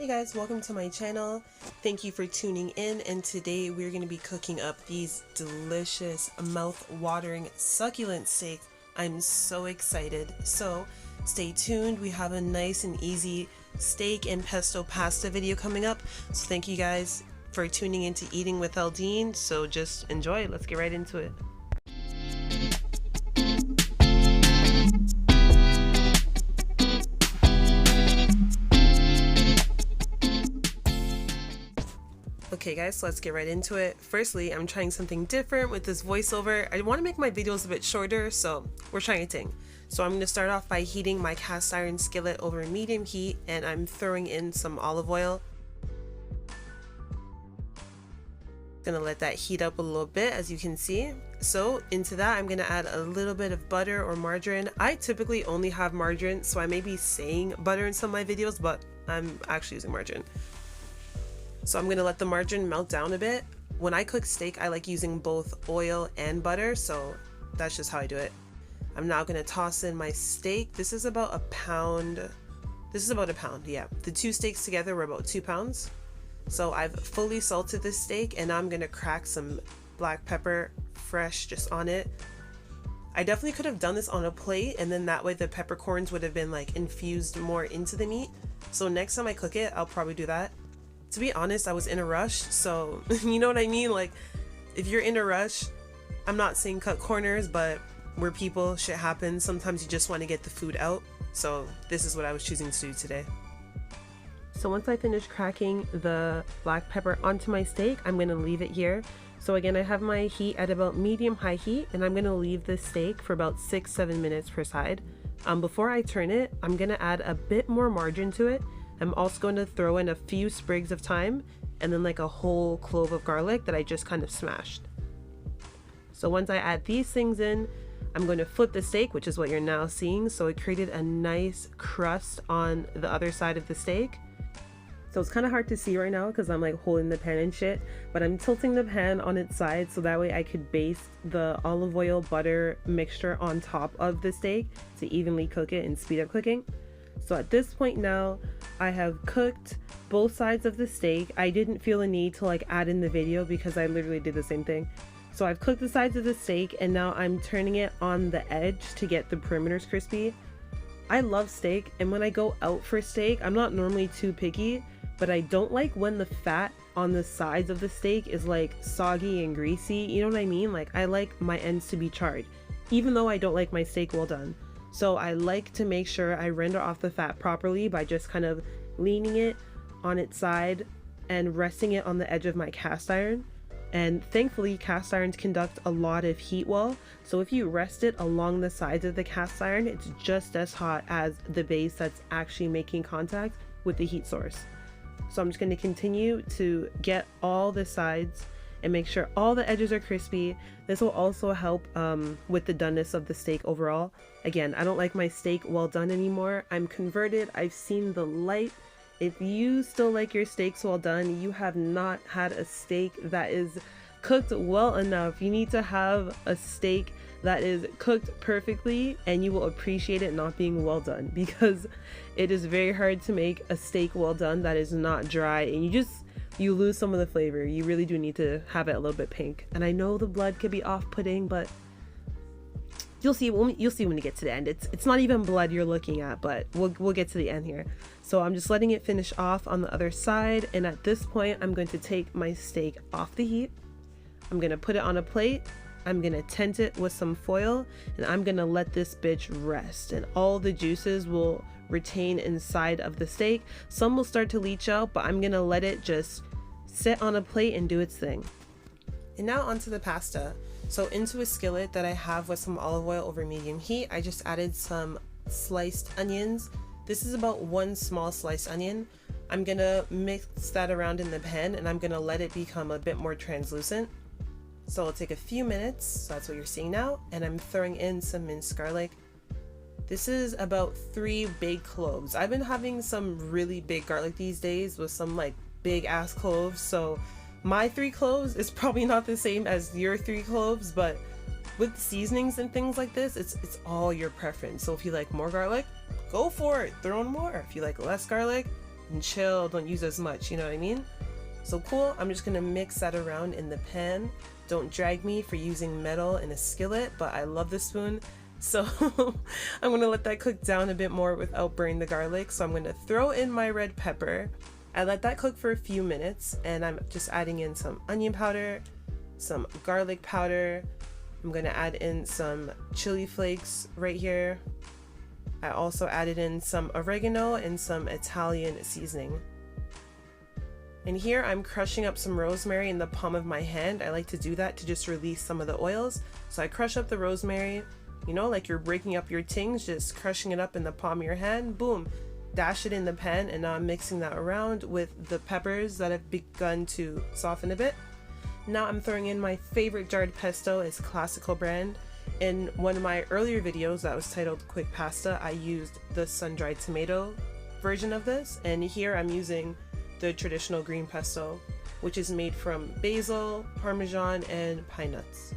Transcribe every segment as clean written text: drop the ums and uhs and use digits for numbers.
Hey guys, welcome to my channel. Thank you for tuning in, and today we're going to be cooking up these delicious, mouth-watering, succulent steak. I'm so excited. So stay tuned. We have a nice and easy steak and pesto pasta video coming up. So thank you guys for tuning into Eating with Aldene. So just enjoy. Let's get right into it. Okay guys, so let's get right into it. Firstly, I'm trying something different with this voiceover. I want to make my videos a bit shorter, so we're trying a thing. So I'm going to start off by heating my cast iron skillet over medium heat, and I'm throwing in some olive oil. Gonna let that heat up a little bit, as you can see. So into that, I'm gonna add a little bit of butter or margarine. I typically only have margarine, so I may be saying butter in some of my videos, but I'm actually using margarine. So I'm gonna let the margarine melt down a bit. When I cook steak, I like using both oil and butter, so that's just how I do it. I'm now gonna toss in my steak. This is about a pound. Yeah. The two steaks together were about 2 pounds. So I've fully salted this steak, and now I'm gonna crack some black pepper fresh just on it. I definitely could have done this on a plate, and then that way the peppercorns would have been like infused more into the meat. So next time I cook it, I'll probably do that. To be honest, I was in a rush, so you know what I mean? Like, if you're in a rush, I'm not saying cut corners, but we're people, shit happens. Sometimes you just want to get the food out. So this is what I was choosing to do today. So once I finish cracking the black pepper onto my steak, I'm going to leave it here. So again, I have my heat at about medium-high heat, and I'm going to leave this steak for about 6-7 minutes per side. Before I turn it, I'm going to add a bit more margarine to it. I'm also going to throw in a few sprigs of thyme and then like a whole clove of garlic that I just kind of smashed. So once I add these things in, I'm going to flip the steak, which is what you're now seeing. So it created a nice crust on the other side of the steak. So it's kind of hard to see right now because I'm like holding the pan and shit, but I'm tilting the pan on its side so that way I could baste the olive oil butter mixture on top of the steak to evenly cook it and speed up cooking. So at this point now, I have cooked both sides of the steak. I didn't feel a need to like add in the video because I literally did the same thing. So I've cooked the sides of the steak, and now I'm turning it on the edge to get the perimeters crispy. I love steak, and when I go out for steak, I'm not normally too picky, but I don't like when the fat on the sides of the steak is like soggy and greasy. You know what I mean? Like, I like my ends to be charred, even though I don't like my steak well done. So I like to make sure I render off the fat properly by just kind of leaning it on its side and resting it on the edge of my cast iron. And thankfully, cast irons conduct a lot of heat well. So if you rest it along the sides of the cast iron, it's just as hot as the base that's actually making contact with the heat source. So I'm just going to continue to get all the sides and make sure all the edges are crispy. This will also help with the doneness of the steak overall. Again, I don't like my steak well done anymore. I'm converted. I've seen the light. If you still like your steaks well done, you have not had a steak that is cooked well enough. You need to have a steak that is cooked perfectly, and you will appreciate it not being well done, because it is very hard to make a steak well done that is not dry, and you lose some of the flavor. You really do need to have it a little bit pink. And I know the blood could be off-putting, but you'll see when you get to the end. It's not even blood you're looking at, but we'll get to the end here. So I'm just letting it finish off on the other side, and at this point I'm going to take my steak off the heat. I'm gonna put it on a plate. I'm gonna tent it with some foil, and I'm gonna let this bitch rest, and all the juices will retain inside of the steak. Some will start to leach out, but I'm gonna let it just sit on a plate and do its thing. And now onto the pasta. So into a skillet that I have with some olive oil over medium heat, I just added some sliced onions. This is about 1 small sliced onion. I'm gonna mix that around in the pan, and I'm gonna let it become a bit more translucent. So it'll take a few minutes. So that's what you're seeing now. And I'm throwing in some minced garlic. This is about 3 big cloves. I've been having some really big garlic these days with some like big ass cloves. So my 3 cloves is probably not the same as your 3 cloves, but with seasonings and things like this, it's all your preference. So if you like more garlic, go for it, throw in more. If you like less garlic, and chill, don't use as much, you know what I mean? So cool, I'm just gonna mix that around in the pan. Don't drag me for using metal in a skillet, but I love this spoon. So I'm gonna let that cook down a bit more without burning the garlic. So I'm gonna throw in my red pepper. I let that cook for a few minutes and I'm just adding in some onion powder, some garlic powder. I'm gonna add in some chili flakes right here. I also added in some oregano and some Italian seasoning. And here I'm crushing up some rosemary in the palm of my hand. I like to do that to just release some of the oils. So I crush up the rosemary, you know, like you're breaking up your tings, just crushing it up in the palm of your hand, boom, dash it in the pan, and now I'm mixing that around with the peppers that have begun to soften a bit. Now I'm throwing in my favorite jarred pesto, it's classical brand. In one of my earlier videos that was titled Quick Pasta, I used the sun-dried tomato version of this, and here I'm using the traditional green pesto, which is made from basil, parmesan, and pine nuts.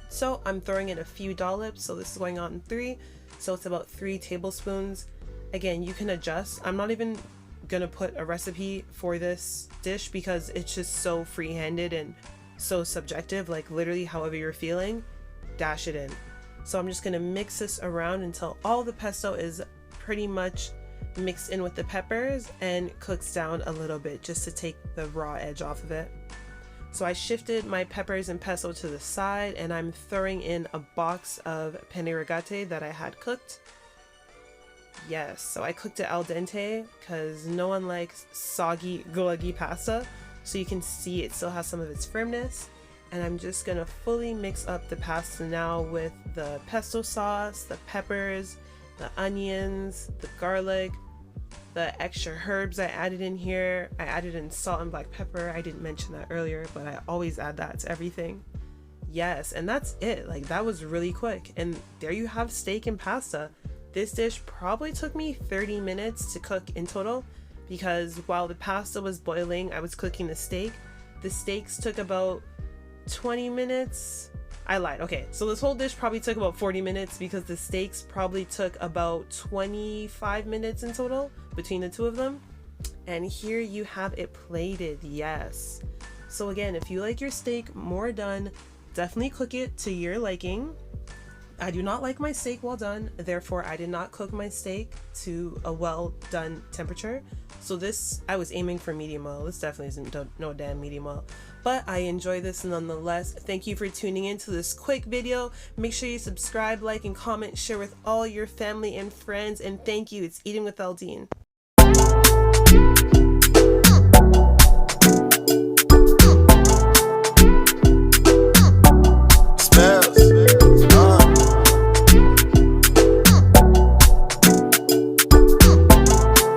So I'm throwing in a few dollops, so this is going on 3, so it's about 3 tablespoons. Again, you can adjust. I'm not even gonna put a recipe for this dish because it's just so free-handed and so subjective, like literally however you're feeling, dash it in. So I'm just gonna mix this around until all the pesto is pretty much mixed in with the peppers and cooks down a little bit just to take the raw edge off of it. So I shifted my peppers and pesto to the side and I'm throwing in a box of penne rigate that I had cooked. Yes, so I cooked it al dente because no one likes soggy, gluggy pasta. So you can see it still has some of its firmness. And I'm just gonna fully mix up the pasta now with the pesto sauce, the peppers, the onions, the garlic, the extra herbs I added in here. I added in salt and black pepper. I didn't mention that earlier, but I always add that to everything. Yes, and that's it. Like, that was really quick. And there you have steak and pasta. This dish probably took me 30 minutes to cook in total because while the pasta was boiling, I was cooking the steak. The steaks took about 20 minutes. I lied. Okay, so this whole dish probably took about 40 minutes because the steaks probably took about 25 minutes in total between the two of them. And here you have it plated, yes. So again, if you like your steak more done, definitely cook it to your liking. I do not like my steak well done, therefore I did not cook my steak to a well done temperature. So this, I was aiming for medium well. This definitely isn't no damn medium well, but I enjoy this nonetheless. Thank you for tuning in to this quick video. Make sure you subscribe, like, and comment, share with all your family and friends, and thank you. It's Eating with Aldene.